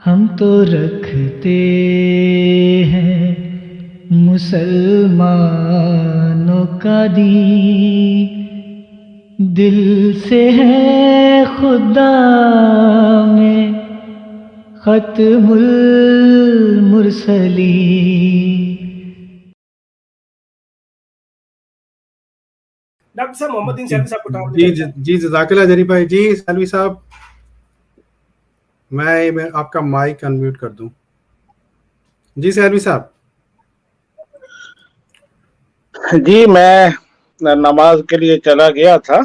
ہم تو رکھتے ہیں مسلمانوں کا دین، دل سے ہے خدا میں ختم المرسلین۔ ڈاکٹر صاحب محمد دین سیلوی صاحب کو ٹائم جی جزاک اللہ جری بھائی۔ جی سیلوی صاحب، میں آپ کا مائک انمیوٹ کر دوں۔ جی سیلوی صاحب۔ جی میں نماز کے لیے چلا گیا تھا۔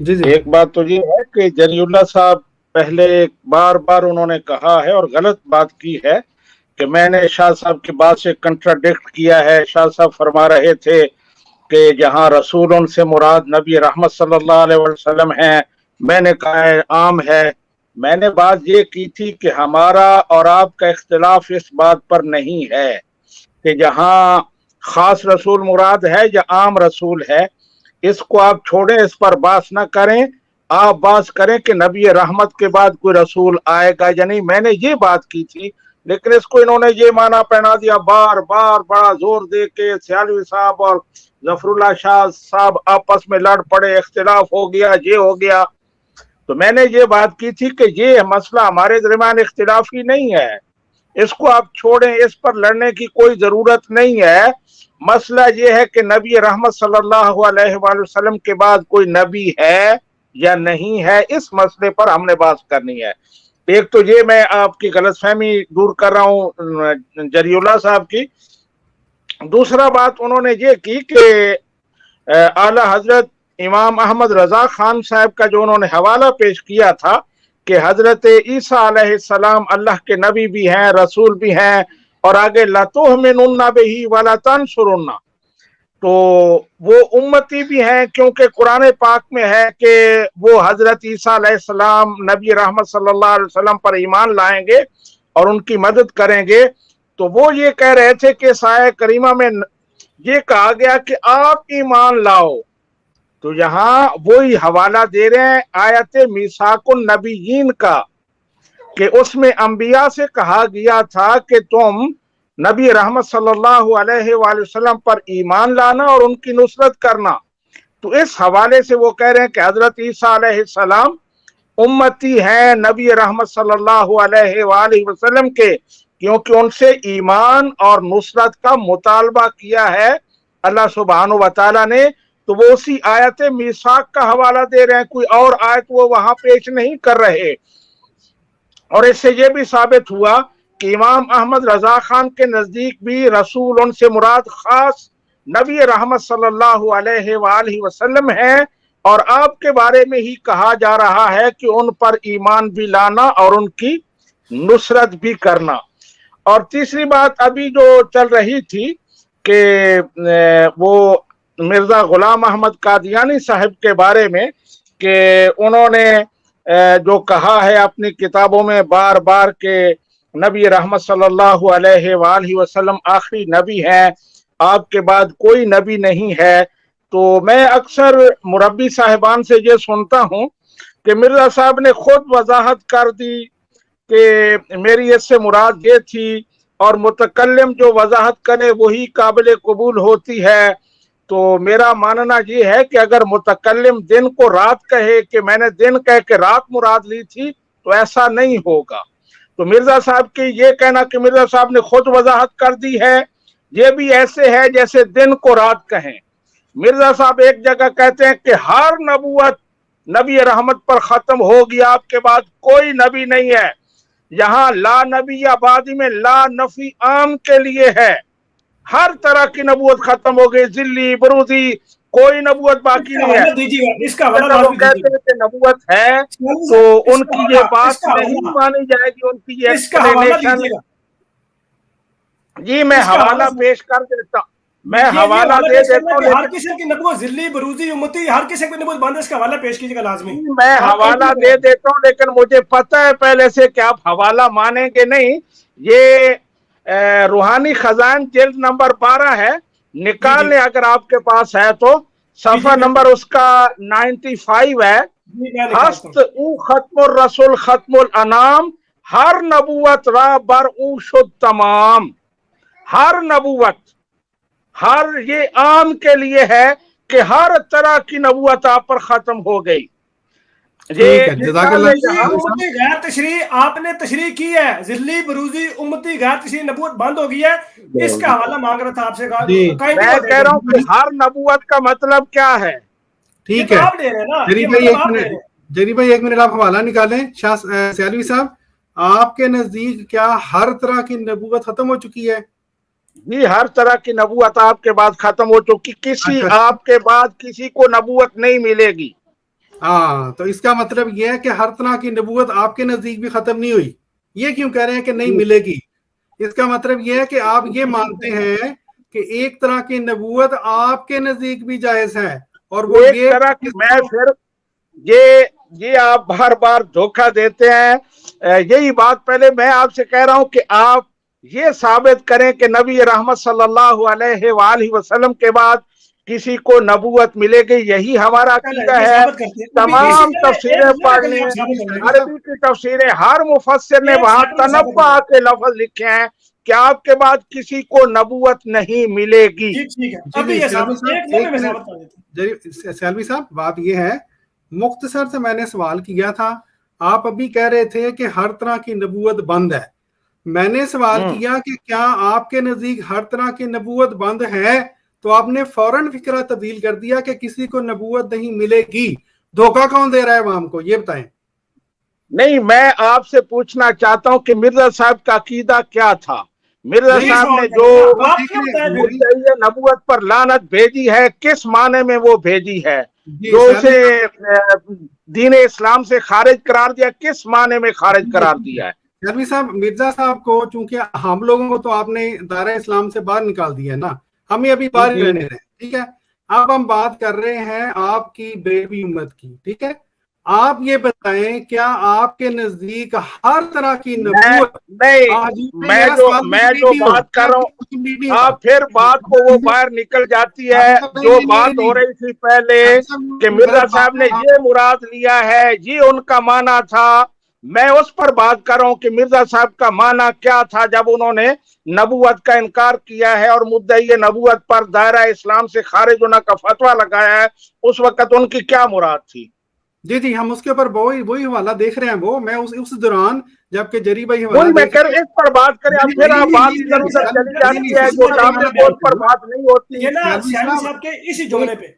جی ایک بات تو یہ ہے کہ جری اللہ صاحب پہلے بار بار انہوں نے کہا ہے اور غلط بات کی ہے کہ میں نے شاہ صاحب کی بات سے کنٹراڈکٹ کیا ہے۔ شاہ صاحب فرما رہے تھے کہ جہاں رسولوں سے مراد نبی رحمت صلی اللہ علیہ وسلم ہیں، میں نے کہا ہے عام ہے۔ میں نے بات یہ کی تھی کہ ہمارا اور آپ کا اختلاف اس بات پر نہیں ہے کہ جہاں خاص رسول مراد ہے یا عام رسول ہے، اس کو آپ چھوڑیں، اس پر بات نہ کریں۔ آپ بات کریں کہ نبی رحمت کے بعد کوئی رسول آئے گا یا نہیں۔ میں نے یہ بات کی تھی، لیکن اس کو انہوں نے یہ معنی پہنا دیا، بار بار بڑا زور دے کے سیالوی صاحب اور ظفر اللہ شاہ صاحب آپس میں لڑ پڑے، اختلاف ہو گیا، یہ ہو گیا۔ تو میں نے یہ بات کی تھی کہ یہ مسئلہ ہمارے درمیان اختلافی نہیں ہے، اس کو آپ چھوڑیں، اس پر لڑنے کی کوئی ضرورت نہیں ہے۔ مسئلہ یہ ہے کہ نبی رحمت صلی اللہ علیہ وآلہ وسلم کے بعد کوئی نبی ہے یا نہیں ہے، اس مسئلے پر ہم نے بات کرنی ہے۔ ایک تو یہ میں آپ کی غلط فہمی دور کر رہا ہوں جری اللہ صاحب کی۔ دوسرا بات انہوں نے یہ کی کہ اعلی حضرت امام احمد رضا خان صاحب کا جو انہوں نے حوالہ پیش کیا تھا کہ حضرت عیسیٰ علیہ السلام اللہ کے نبی بھی ہیں، رسول بھی ہیں، اور آگے لَتُؤْمِنُنَّ بِهِ وَلَتَنْصُرُنَّ، تو وہ امتی بھی ہیں، کیونکہ قرآن پاک میں ہے کہ وہ حضرت عیسیٰ علیہ السلام نبی رحمت صلی اللہ علیہ وسلم پر ایمان لائیں گے اور ان کی مدد کریں گے۔ تو وہ یہ کہہ رہے تھے کہ آیہ کریمہ میں یہ کہا گیا کہ آپ ایمان لاؤ، تو یہاں وہی حوالہ دے رہے ہیں آیت میثاق النبیین کا کہ اس میں انبیاء سے کہا گیا تھا کہ تم نبی رحمت صلی اللہ علیہ وآلہ وسلم پر ایمان لانا اور ان کی نصرت کرنا۔ تو اس حوالے سے وہ کہہ رہے ہیں کہ حضرت عیسیٰ علیہ السلام امتی ہیں نبی رحمت صلی اللہ علیہ وآلہ وسلم کے، کیونکہ ان سے ایمان اور نصرت کا مطالبہ کیا ہے اللہ سبحانہ وتعالی نے۔ تو وہ اسی آیت میثاق کا حوالہ دے رہے ہیں، کوئی اور آیت وہ وہاں پیش نہیں کر رہے۔ اور اس سے یہ بھی ثابت ہوا کہ امام احمد رضا خان کے نزدیک بھی رسول ان سے مراد خاص نبی رحمت صلی اللہ علیہ وآلہ وسلم ہیں، اور آپ کے بارے میں ہی کہا جا رہا ہے کہ ان پر ایمان بھی لانا اور ان کی نصرت بھی کرنا۔ اور تیسری بات ابھی جو چل رہی تھی کہ وہ مرزا غلام احمد قادیانی صاحب کے بارے میں کہ انہوں نے جو کہا ہے اپنی کتابوں میں بار بار کہ نبی رحمت صلی اللہ علیہ وآلہ وسلم آخری نبی ہیں، آپ کے بعد کوئی نبی نہیں ہے۔ تو میں اکثر مربی صاحبان سے یہ سنتا ہوں کہ مرزا صاحب نے خود وضاحت کر دی کہ میری اس سے مراد یہ تھی، اور متکلم جو وضاحت کرے وہی قابل قبول ہوتی ہے۔ تو میرا ماننا یہ ہے کہ اگر متکلم دن کو رات کہے کہ میں نے دن کہہ کے رات مراد لی تھی تو ایسا نہیں ہوگا۔ تو مرزا صاحب کی یہ کہنا کہ مرزا صاحب نے خود وضاحت کر دی ہے، یہ بھی ایسے ہے جیسے دن کو رات کہیں۔ مرزا صاحب ایک جگہ کہتے ہیں کہ ہر نبوت نبی رحمت پر ختم ہوگی، آپ کے بعد کوئی نبی نہیں ہے۔ یہاں لا نبی آبادی میں لا نفی عام کے لیے ہے، ہر طرح کی نبوت ختم ہو گئی، ذلی بروزی کوئی نبوت باقی نہیں ہے۔ اس کا وہ کہتے ہیں کہ نبوت ہے تو ان کی یہ بات نہیں مانی جائے گی، ان کی یہ ایکسپلینیشن۔ جی میں حوالہ پیش کر دیتا ہوں، میں حوالہ دے دیتا ہوں، ہر کسی کی نبوت ذلی بروزی امتی ہر کسی کی نبوت بند ہے، اس کا حوالہ پیش کیجیے گا لازمی۔ میں حوالہ دے دیتا ہوں، لیکن مجھے پتہ ہے پہلے سے کہ آپ حوالہ مانیں گے نہیں۔ یہ روحانی خزائن جلد نمبر 12 ہے، نکال لیں اگر آپ کے پاس ہے تو، صفحہ نمبر اس کا 95 ہے۔ ہست او ختم الرسول ختم الانام ہر نبوت را بر او شد تمام. ہر نبوت، ہر یہ عام کے لیے ہے کہ ہر طرح کی نبوت آپ پر ختم ہو گئی. ٹھیک ہے، جزاک اللہ. امتی غیر تشریح آپ نے تشریح کی ہے، ذلی بروزی امتی غیر تشریح نبوت بند ہو گئی ہے. اس کا حوالہ مانگ رہا تھا آپ سے. میں کہہ رہا ہوں کہ ہر نبوت کا مطلب کیا ہے. ٹھیک ہے آپ دے رہے ہیں نا، جری بھائی ایک منٹ، جری بھائی ایک منٹ آپ حوالہ نکالیں. شاہ سیالوی صاحب آپ کے نزدیک کیا ہر طرح کی نبوت ختم ہو چکی ہے؟ جی ہر طرح کی نبوت آپ کے بعد ختم ہو چکی، کسی آپ کے بعد کسی کو نبوت نہیں ملے گی. ہاں تو اس کا مطلب یہ ہے کہ ہر طرح کی نبوت آپ کے نزدیک بھی ختم نہیں ہوئی. یہ کیوں کہہ رہے ہیں کہ نہیں ملے گی؟ اس کا مطلب یہ ہے کہ آپ یہ مانتے ہیں کہ ایک طرح کی نبوت آپ کے نزدیک بھی جائز ہے، اور وہ ایک یہ طرح کی. میں پھر یہ آپ بار بار دھوکہ دیتے ہیں. یہی بات پہلے میں آپ سے کہہ رہا ہوں کہ آپ یہ ثابت کریں کہ نبی رحمت صلی اللہ علیہ وآلہ وسلم کے بعد کسی کو نبوت ملے گی. یہی ہمارا عقیدہ ہے. تمام تفسیریں پڑھ لیں، عربی کی تفسیریں، ہر مفسر نے وہاں تنبع کے لفظ لکھے ہیں کہ آپ کے بعد کسی کو نبوت نہیں ملے گی. سیالوی صاحب بات یہ ہے، مختصر سے میں نے سوال کیا تھا، آپ ابھی کہہ رہے تھے کہ ہر طرح کی نبوت بند ہے. میں نے سوال کیا کہ کیا آپ کے نزدیک ہر طرح کی نبوت بند ہے، تو آپ نے فوراً فکرہ تبدیل کر دیا کہ کسی کو نبوت نہیں ملے گی. دھوکہ کون دے رہا ہے عوام کو، یہ بتائیں. نہیں، میں آپ سے پوچھنا چاہتا ہوں کہ مرزا صاحب کا عقیدہ کیا تھا. مرزا صاحب نے جو نبوت پر لعنت بھیجی ہے کس معنی میں وہ بھیجی ہے؟ جو اسے دین اسلام سے خارج قرار دیا کس معنی میں خارج قرار دیا ہے؟ سیالوی صاحب مرزا صاحب کو چونکہ ہم لوگوں کو تو آپ نے دائرہ اسلام سے باہر نکال دیا ہے نا، ہمیں ابھی باہر ہی رہنے دیں. ٹھیک ہے، اب ہم بات کر رہے ہیں آپ کی بریلوی امت کی. ٹھیک ہے، آپ یہ بتائیں کیا آپ کے نزدیک ہر طرح کی نبوت؟ میں جو بات کر رہا ہوں آپ پھر بات کو وہ باہر نکل جاتی ہے. جو بات ہو رہی تھی پہلے کہ مرزا صاحب نے یہ مراد لیا ہے، یہ ان کا معنی تھا، میں اس پر بات کر رہا ہوں کہ مرزا صاحب کا معنی کیا تھا جب انہوں نے نبوت کا انکار کیا ہے اور مدعی نبوت پر دائرہ اسلام سے خارج ہونے کا فتویٰ لگایا ہے. اس وقت ان کی کیا مراد تھی؟ جی ہم اس کے اوپر وہی حوالہ دیکھ رہے ہیں. وہ میں اس دوران جبکہ جری بھائی وہی میں کر اس پر بات کریں. اب پھر آپ بات ادھر ادھر چلی جاتی ہے، جو ٹاپک اس پر بات نہیں ہوتی. یہ نا سیالوی صاحب کے اسی جملے پہ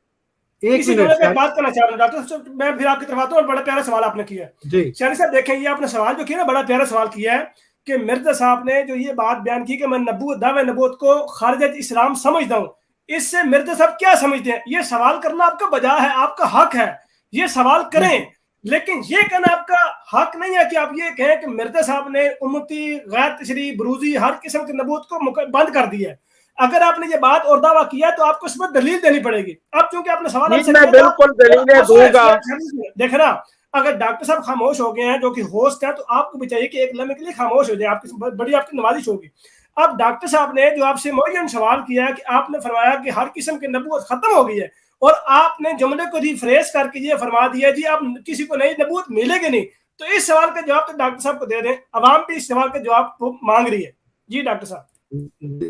بات کرنا چاہ رہا ہوں ڈاکٹر صاحب. میں پھر آپ کی طرف آتا ہوں. بڑا پیارا سوال آپ نے کیا ہے سیالوی صاحب. دیکھیں یہ آپ نے سوال جو کیا نا بڑا پیارا سوال کیا ہے کہ مرزا صاحب نے جو یہ بات بیان کی کہ میں نبوت دعوے نبوت کو خارج اسلام سمجھتا ہوں، اس سے مرزا صاحب کیا سمجھتے ہیں؟ یہ سوال کرنا آپ کا بجا ہے، آپ کا حق ہے، یہ سوال کریں، لیکن یہ کہنا آپ کا حق نہیں ہے کہ آپ یہ کہیں کہ مرزا صاحب نے امتی غیر تشریح بروزی ہر قسم کی نبوت کو بند کر دیا ہے. اگر آپ نے یہ بات اور دعویٰ کیا ہے تو آپ کو اس پر دلیل دینی پڑے گی. اب چونکہ آپ نے سوال میں بالکل دلیلیں دوں گا. دیکھ نا اگر ڈاکٹر صاحب خاموش ہو گئے ہیں جو کہ ہوسٹ ہے تو آپ کو بھی چاہیے کہ ایک لمحے کے لیے خاموش ہو جائے. آپ کی بڑی آپ کی نوازش ہوگی. اب ڈاکٹر صاحب نے جو آپ سے معین سوال کیا ہے کہ آپ نے فرمایا کہ ہر قسم کی نبوت ختم ہو گئی ہے، اور آپ نے جملے کو ریفریش کر کے یہ فرما دیا جی آپ کسی کو نئی نبوت ملے گی نہیں. تو اس سوال کا جواب تو ڈاکٹر صاحب کو دے دیں، عوام بھی اس سوال کا جواب کو مانگ رہی ہے. جی ڈاکٹر صاحب.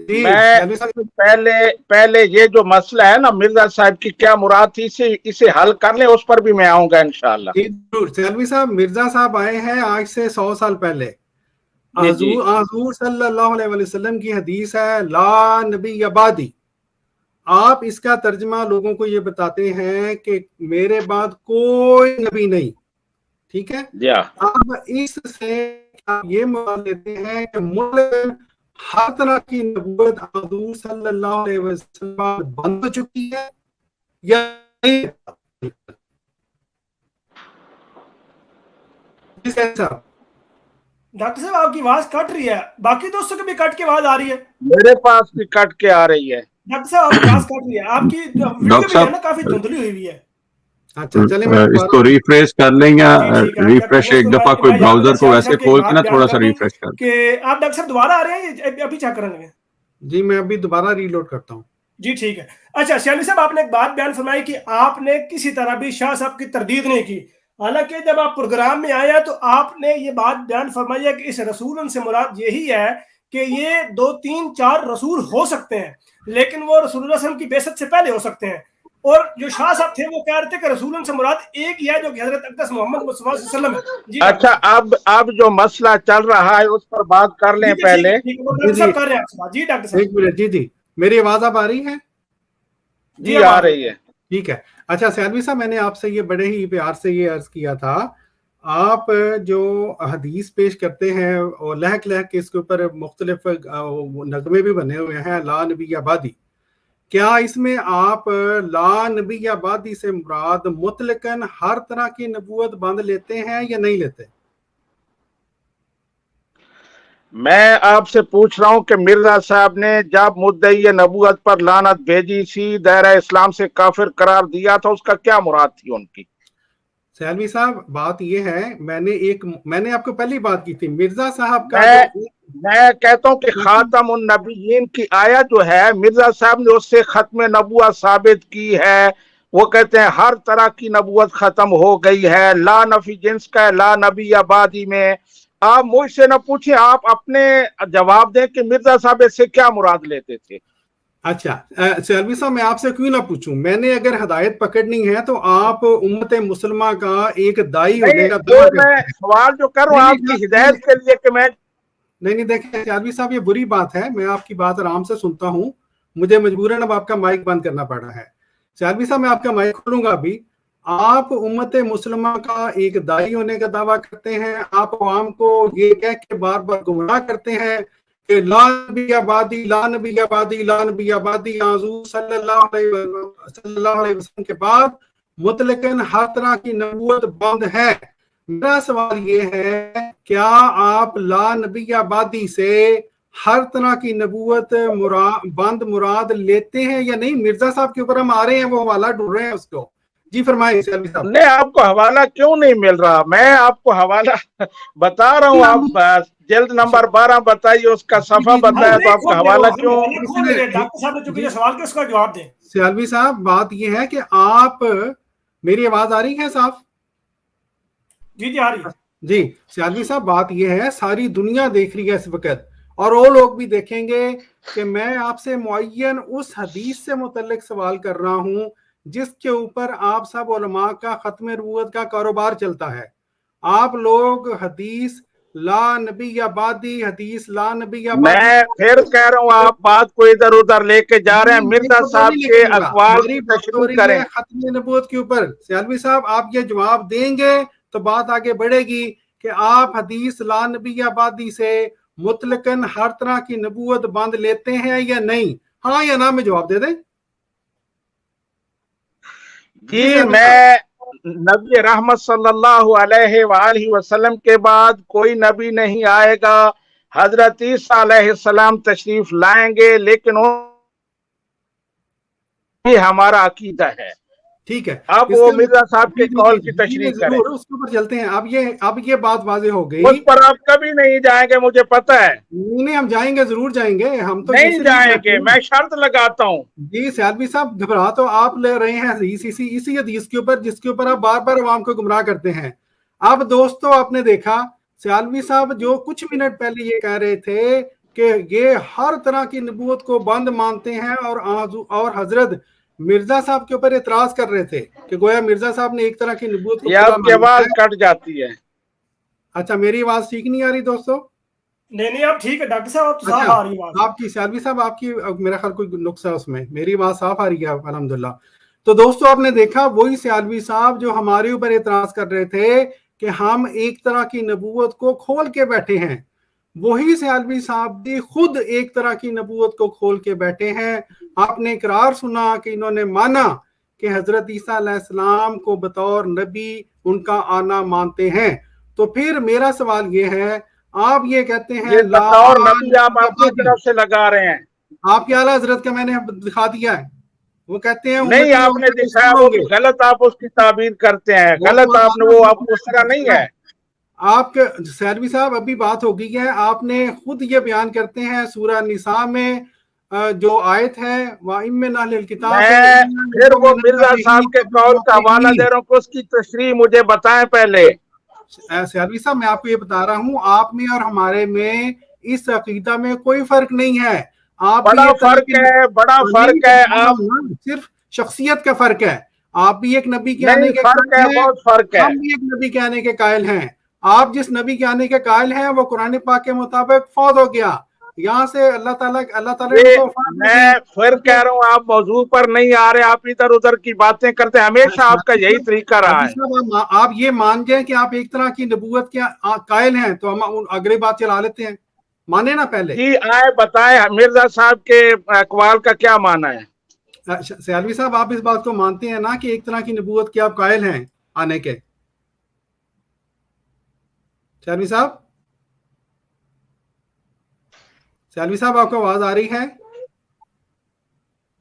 میں پہلے یہ جو مسئلہ ہے نا مرزا صاحب کی کیا مراد تھی اسے حل کر لیں، اس پر بھی میں آؤں گا انشاءاللہ. سیالوی صاحب مرزا صاحب آئے ہیں آج سے 100 سال پہلے. حضور صلی اللہ علیہ وسلم کی حدیث ہے لا نبی بعدی. آپ اس کا ترجمہ لوگوں کو یہ بتاتے ہیں کہ میرے بعد کوئی نبی نہیں. ٹھیک ہے، اب اس سے یہ مراد لیتے ہیں کہ ہر طرح کی نبوت حضور صلی اللہ علیہ وسلم بند ہو چکی ہے یا نہیں؟ ڈاکٹر صاحب آپ کی آواز کٹ رہی ہے، باقی دوستوں کی بھی کٹ کے آواز آ رہی ہے. میرے پاس بھی کٹ کے آ رہی ہے. ڈاکٹر صاحب آپ کی آواز کٹ رہی ہے، آپ کی ویڈیو بھی ہے نا کافی دھندلی ہوئی ہوئی ہے. اس کو ریفریش کر لیں یا ریفریش ایک دفعہ کوئی براؤزر کو ویسے کھول کے نا تھوڑا سا ریفریش کر کہ آپ ڈاکٹر صاحب دوبارہ آ رہے ہیں ابھی چیک کرنے لگے؟ جی میں ابھی دوبارہ ریلوڈ کرتا ہوں. جی ٹھیک ہے. اچھا سیالوی صاحب آپ نے ایک بات بیان فرمائی کہ آپ نے کسی طرح بھی شاہ صاحب کی تردید نہیں کی. حالانکہ جب آپ پروگرام میں آئے ہیں تو آپ نے یہ بات بیان فرمائی ہے کہ اس رسول سے مراد یہی ہے کہ یہ 2 3 4 رسول ہو سکتے ہیں، لیکن وہ رسول اللہ صلی اللہ علیہ وسلم کی بعثت سے پہلے ہو سکتے ہیں. اور جو شاہ صاحب تھے وہ کہہ رہے تھے کہ رسول سے مراد ایک ہی ہے جو کہ حضرت اقدس محمد مصطفیٰ صلی اللہ علیہ وسلم ہے. جی اچھا، اب جو مسئلہ چل رہا ہے اس پر بات کر لیں پہلے. جی ڈاکٹر صاحب ایک منٹ. جی میری آواز اب آ رہی ہے؟ جی آ رہی ہے. ٹھیک ہے. اچھا سیالوی صاحب، میں نے آپ سے یہ بڑے ہی پیار سے یہ عرض کیا تھا، آپ جو حدیث پیش کرتے ہیں اور لہک لہک کے اس کے اوپر مختلف نغمے بھی بنے ہوئے ہیں، لا نبی آبادی، کیا اس میں آپ لا نبی آبادی سے مراد مطلقاً ہر طرح کی نبوت باندھ لیتے ہیں یا نہیں لیتے؟ میں آپ سے پوچھ رہا ہوں کہ مرزا صاحب نے جب مدعی نبوت پر لعنت بھیجی تھی، دائرہ اسلام سے کافر قرار دیا تھا، اس کا کیا مراد تھی ان کی؟ سیالوی صاحب بات یہ ہے، میں نے آپ کو پہلی بات کی تھی، مرزا صاحب کا میں کہتا ہوں کہ خاتم النبیین کی آیت جو ہے مرزا صاحب نے اس سے ختم نبوت ثابت کی ہے. وہ کہتے ہیں ہر طرح کی نبوت ختم ہو گئی ہے، لا نفی جنس کا ہے لا نبی آبادی میں. آپ مجھ سے نہ پوچھیں، آپ اپنے جواب دیں کہ مرزا صاحب اس سے کیا مراد لیتے تھے. اچھا سیالوی صاحب، میں آپ سے کیوں نہ پوچھوں، میں نے اگر ہدایت پکڑنی ہے تو آپ امت مسلمہ کا ایک دائی ہونے کا میں سوال جو کر رہا ہوں آپ کی ہدایت کے لیے کہ میں نہیں دیکھیں سیالوی صاحب، یہ بری بات ہے، میں آپ کی بات آرام سے سنتا ہوں، مجھے مجبوراً اب آپ کا مائک بند کرنا پڑ رہا ہے. سیالوی صاحب میں آپ کا مائک کھولوں گا ابھی. آپ امت مسلمہ کا ایک دائی ہونے کا دعویٰ کرتے ہیں، آپ عوام کو یہ کہہ کے بار بار گمراہ کرتے ہیں کہ لا نبی آبادی لا نبی آبادی لا نبی آبادی، حضور صلی اللہ علیہ وسلم کے بعد مطلقاً ہر طرح کی نبوت بند ہے. میرا سوال یہ ہے، کیا آپ لا نبی آبادی سے ہر طرح کی نبوت بند مراد لیتے ہیں یا نہیں؟ مرزا صاحب کے اوپر ہم آ رہے ہیں، وہ حوالہ ڈھونڈ رہے ہیں اس کو. جی فرمائیں سیالوی صاحب. نہیں، آپ کو حوالہ کیوں نہیں مل رہا؟ میں آپ کو حوالہ بتا رہا ہوں، آپ جلد نمبر 12 بتائیے، اس کا صفحہ بتایا، تو آپ کا حوالہ کیوں؟ سیالوی صاحب بات یہ ہے کہ آپ، میری آواز آ رہی ہے صاحب؟ جی آ رہی ہے. جی سیالوی صاحب بات یہ ہے، ساری دنیا دیکھ رہی ہے اس وقت، اور وہ لوگ بھی دیکھیں گے کہ میں آپ سے معین اس حدیث سے متعلق سوال کر رہا ہوں جس کے اوپر آپ سب علماء کا ختم نبوت کا کاروبار چلتا ہے. آپ لوگ حدیث لا نبی آبادی، حدیث لا نبی آبادی، میں پھر کہہ رہا ہوں آپ بات کو ادھر ادھر لے کے جا رہے ہیں. مرزا صاحب کے اقوال کی تشریح کریں. ختم نبوت کے اوپر سیالوی صاحب آپ یہ جواب دیں گے تو بات آگے بڑھے گی کہ آپ حدیث لا نبی آبادی سے مطلقاً ہر طرح کی نبوت باندھ لیتے ہیں یا نہیں؟ ہاں یا نہ میں جواب دے دیں. جی میں نبی رحمت صلی اللہ علیہ وآلہ وسلم کے بعد کوئی نبی نہیں آئے گا. حضرت عیسیٰ علیہ السلام تشریف لائیں گے، لیکن یہ ہمارا عقیدہ ہے. ٹھیک ہے، اب وہ مرزا صاحب کے قول کی تشریح کریں. اس کے اوپر چلتے ہیں. اب یہ بات واضح ہو گئی. اس پر آپ کبھی نہیں جائیں گے، مجھے پتہ ہے. نہیں ہم جائیں گے، ضرور جائیں گے. ہم تو نہیں جائیں گے، میں شرط لگاتا ہوں. جی سیالوی صاحب گھبرا تو آپ لے رہے ہیں اسی حدیث کے اوپر جس کے اوپر آپ بار بار عوام کو گمراہ کرتے ہیں. اب دوستو آپ نے دیکھا سیالوی صاحب جو کچھ منٹ پہلے یہ کہہ رہے تھے کہ یہ ہر طرح کی نبوت کو بند مانتے ہیں، اور حضرت مرزا صاحب کے اوپر اعتراض کر رہے تھے کہ گویا مرزا صاحب نے ایک طرح کی نبوت کو آپ کی آواز کٹ جاتی ہے. اچھا میری آواز ٹھیک نہیں آ رہی دوستو؟ نہیں آپ ٹھیک ہے ڈاکٹر صاحب، آپ صاف آ رہی ہے آواز. آپ کی سیالوی صاحب آپ کی میرا خیال کوئی نقص ہے اس میں، میری آواز صاف آ رہی ہے الحمدللہ. تو دوستو آپ نے دیکھا وہی سیالوی صاحب جو ہمارے اوپر اعتراض کر رہے تھے کہ ہم ایک طرح کی نبوت کو کھول کے بیٹھے ہیں، وہی سیالوی صاحب بھی خود ایک طرح کی نبوت کو کھول کے بیٹھے ہیں. آپ نے اقرار سنا کہ انہوں نے مانا کہ حضرت عیسیٰ علیہ السلام کو بطور نبی ان کا آنا مانتے ہیں. تو پھر میرا سوال یہ ہے، آپ یہ کہتے ہیں بطور نبی آپ اپنی طرف سے لگا رہے ہیں. آپ کے اعلیٰ حضرت کا میں نے دکھا دیا ہے، وہ کہتے ہیں نہیں آپ نے دکھایا، وہ غلط آپ اس کی تعبیر کرتے ہیں، غلط آپ نے، وہ آپ اس طرح نہیں ہے. آپ کے سیالوی صاحب ابھی بات ہو گئی ہے، آپ نے خود یہ بیان کرتے ہیں سورہ نساء میں جو آیت ہے وَإِمِّنْ أَهْلِ الْكِتَابِ، میں پھر وہ مرزا صاحب کے قول کا حوالہ دے رہا ہوں کہ اس کی تشریح مجھے بتائیں پہلے. سیالوی صاحب میں آپ کو یہ بتا رہا ہوں، آپ میں اور ہمارے میں اس عقیدہ میں کوئی فرق نہیں ہے. آپ بڑا فرق ہے، بڑا فرق ہے. آپ صرف شخصیت کا فرق ہے. آپ بھی ایک نبی کے آنے نہیں، کے فرق قائل ہے، ہیں، بہت فرق ہے. ہم بھی ایک نبی کے آنے کے قائل ہیں. آپ جس نبی کے آنے کے قائل ہیں وہ قرآن پاک کے مطابق فوت ہو گیا. یہاں سے اللہ تعالیٰ نے تو میں پھر کہہ رہا ہوں آپ موضوع پر نہیں آ رہے، آپ ادھر ادھر کی باتیں کرتے ہیں. ہمیشہ آپ کا یہی طریقہ رہا ہے. آپ یہ مان جائیں کہ آپ ایک طرح کی نبوت کے قائل ہیں تو ہم اگلی بات چلا لیتے ہیں. مانے نا پہلے. جی آئے بتائیں مرزا صاحب کے اقوال کا کیا معنی ہے. سیالوی صاحب آپ اس بات کو مانتے ہیں نا کہ ایک طرح کی نبوت کے آپ قائل ہیں آنے کے؟ سیالوی صاحب، سیالوی صاحب آپ کو آواز آ رہی ہے؟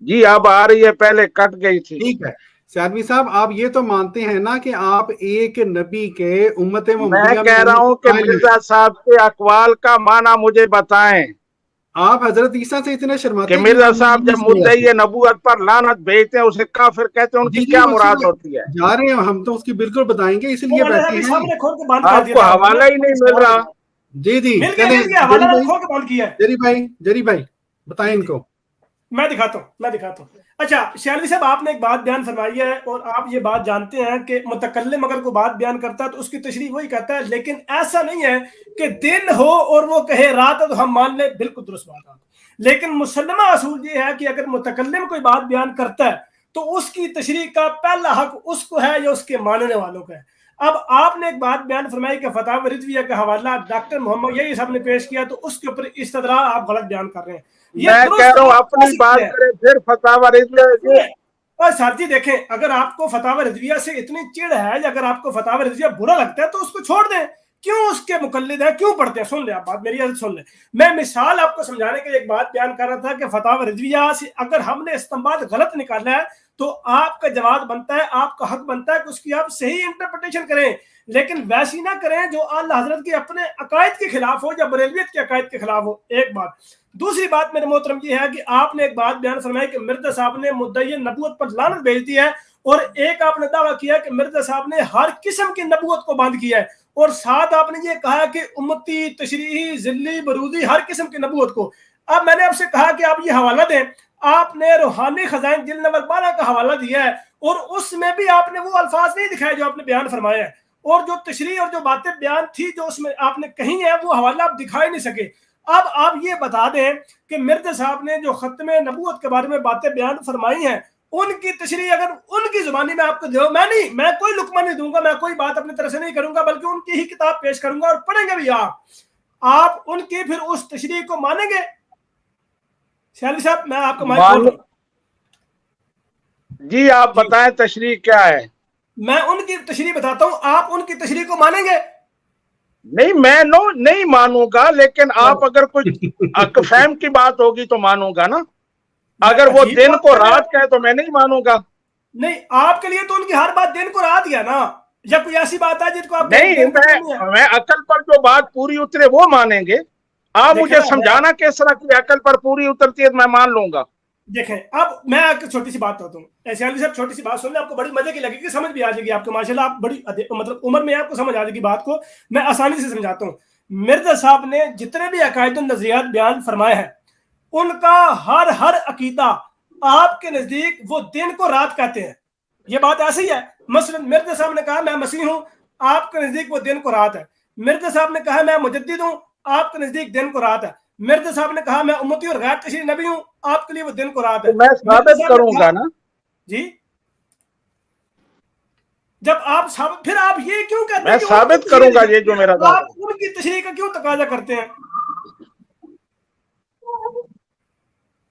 جی اب آ رہی ہے، پہلے کٹ گئی تھی. ٹھیک ہے. سیالوی صاحب آپ یہ تو مانتے ہیں نا کہ آپ ایک نبی کے امت محمدیہ میں کہہ رہا ہوں کہ مرزا صاحب کے اقوال کا معنی مجھے بتائیں. آپ حضرت عیسیٰ سے اتنے شرماتے کہ مرزا صاحب جب مدعی نبوت پر لعنت بھیجتے ہیں اسے کافر کہتے ہیں، ان کی کیا مراد ہوتی ہے؟ جا رہے ہیں ہم تو اس کی بالکل بتائیں گے، اس لیے بیٹھے ہیں. آپ کو حوالہ ہی نہیں مل رہا. جی جی جری بھائی بتائیں ان کو. میں دکھاتا ہوں. اچھا سیالوی صاحب آپ نے ایک بات بیان فرمائی ہے اور آپ یہ بات جانتے ہیں کہ متکلم اگر کوئی بات بیان کرتا ہے تو اس کی تشریح وہی کرتا ہے، لیکن ایسا نہیں ہے کہ دن ہو اور وہ کہے رات ہے تو ہم مان لیں. بالکل درست بات ہے. لیکن مسلمہ اصول یہ ہے کہ اگر متکلم کوئی بات بیان کرتا ہے تو اس کی تشریح کا پہلا حق اس کو ہے یا اس کے ماننے والوں کا ہے. اب آپ نے ایک بات بیان فرمائی کہ فتاوی رضویہ کا حوالہ ڈاکٹر محمد یہی صاحب نے پیش کیا تو اس کے اوپر استدلال آپ غلط بیان کر رہے ہیں. میں کہہ رہا ہوں اپنی بات کریں پھر فتاوی رضویہ. اور ساتھ جی دیکھیں، اگر آپ کو فتاوی رضویہ سے اتنی چڑ ہے یا اگر آپ کو فتاوی رضویہ برا لگتا ہے تو اس کو چھوڑ دیں. کیوں اس کے مقلد ہیں، کیوں پڑھتے ہیں؟ سن لیں آپ بات میری عزت سن لیں. میں مثال آپ کو سمجھانے کے لیے ایک بات بیان کر رہا تھا کہ فتاوی رضویہ سے اگر ہم نے استنباط غلط نکالا ہے تو آپ کا جواب بنتا ہے، آپ کا حق بنتا ہے کہ اس کی آپ صحیح انٹرپریٹیشن کریں، لیکن ویسی نہ کریں جو اعلیٰ حضرت کے اپنے عقائد کے خلاف ہو یا بریلویت کے عقائد کے خلاف ہو. ایک بات. دوسری بات میرے محترم یہ ہے کہ آپ نے ایک بات بیان فرمائی کہ مرزا صاحب نے مدعی نبوت پر لعنت بھیج دی ہے، اور ایک آپ نے دعویٰ کیا کہ مرزا صاحب نے ہر قسم کی نبوت کو بند کیا ہے، اور ساتھ آپ نے یہ کہا کہ امتی، تشریحی، ذلی، برودی، ہر قسم کی نبوت کو. اب میں نے آپ سے کہا کہ آپ یہ حوالہ دیں. آپ نے روحانی خزائن جلد نمبر 12 کا حوالہ دیا ہے اور اس میں بھی آپ نے وہ الفاظ نہیں دکھائے جو آپ نے بیان فرمایا ہے، اور جو تشریح اور جو باتیں بیان تھی جو اس میں آپ نے کہی ہیں وہ حوالہ آپ دکھا ہی نہیں سکے. اب آپ یہ بتا دیں کہ مرزا صاحب نے جو ختم نبوت کے بارے میں باتیں بیان فرمائی ہیں ان کی تشریح اگر ان کی زبانی میں آپ کو دو، میں کوئی لقمہ نہیں دوں گا، میں کوئی بات اپنی طرف سے نہیں کروں گا، بلکہ ان کی ہی کتاب پیش کروں گا اور پڑھیں گے بھی. آپ ان کی پھر اس تشریح کو مانیں گے؟ سیالوی صاحب میں آپ کو جی آپ بتائیں تشریح کیا ہے. میں ان کی تشریح بتاتا ہوں، آپ ان کی تشریح کو مانیں گے؟ نہیں میں نہیں مانوں گا، لیکن آپ اگر کوئی فہم کی بات ہوگی تو مانوں گا نا. اگر وہ دن کو رات کہے تو میں نہیں مانوں گا. نہیں، آپ کے لیے تو ان کی ہر بات دن کو رات گیا نا، یا کوئی ایسی بات ہے جس کو آپ نہیں، میں عقل پر جو بات پوری اترے وہ مانیں گے. آپ مجھے سمجھانا کس طرح کی عقل پر پوری اترتی ہے میں مان لوں گا. دیکھیں اب میں آپ کو چھوٹی سی بات بتاتا ہوں. سیالوی صاحب چھوٹی سی بات سن لیں، آپ کو بڑی مزے کی لگے گی، سمجھ بھی آ جائے گی آپ کو ماشاءاللہ. آپ بڑی مطلب عمر میں آپ کو سمجھ آ جائے گی بات کو. میں آسانی سے سمجھاتا ہوں. مرزا صاحب نے جتنے بھی عقائد و نظریات بیان فرمائے ہیں ان کا ہر عقیدہ آپ کے نزدیک وہ دن کو رات کہتے ہیں. یہ بات ایسی ہی ہے. مثلا مرزا صاحب نے کہا میں مسیح ہوں، آپ کے نزدیک وہ دن کو رات ہے. مرزا صاحب نے کہا میں مجدد ہوں، آپ کے نزدیک دن کو رات ہے. مرزا صاحب نے کہا میں امتی اور غیر تشریح نبی ہوں، آپ کے لیے وہ دن کو رات ہے. میں ثابت کروں گا نا. جی جب آپ پھر آپ یہ کیوں کہتے ہیں میں ثابت کروں گا یہ جو میرا آپ ان کی تشریح کا کیوں تقاضا کرتے ہیں؟